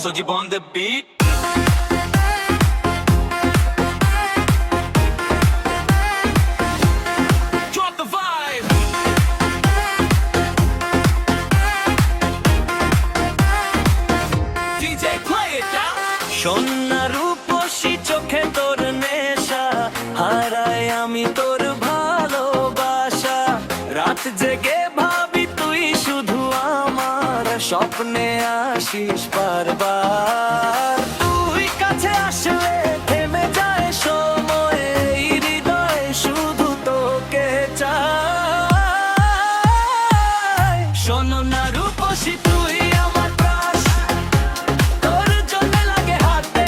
Soji on the beat. Drop the vibe. DJ play it now. সোনা রূপসী চোখে তোর নেশা, হারাই আমি তোর ভালোবাসা। রাত জেগে ভাবি তুই শুধু আমার, স্বপ্নে আসিস বারবার। তুই কাছে আসলে থেমে যায় সময়, এই হৃদয় শুধু তোকে চায়। শোনো না রূপসী তুই আমার প্রাণ, তোর জন্য লাগে হাতে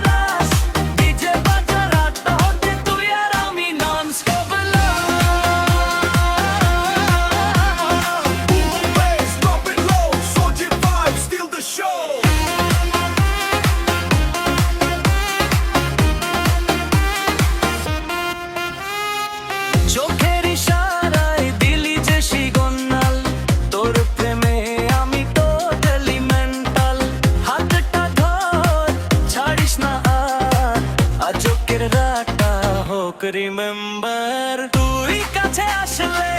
রাস। ডিজে বাজা রাত হতে তুই আর আমি non stop Bass, drop it low, Soji vibe, steal the show. চোখের ইশারায় দিলি যে সিগন্যাল, তোর প্রেমে আমি টোটালি মেন্টাল। হাতটা ধর ছাড়িস না আর, আজকের রাতটা হোক রিমেম্বার। তুই কাছে আসলে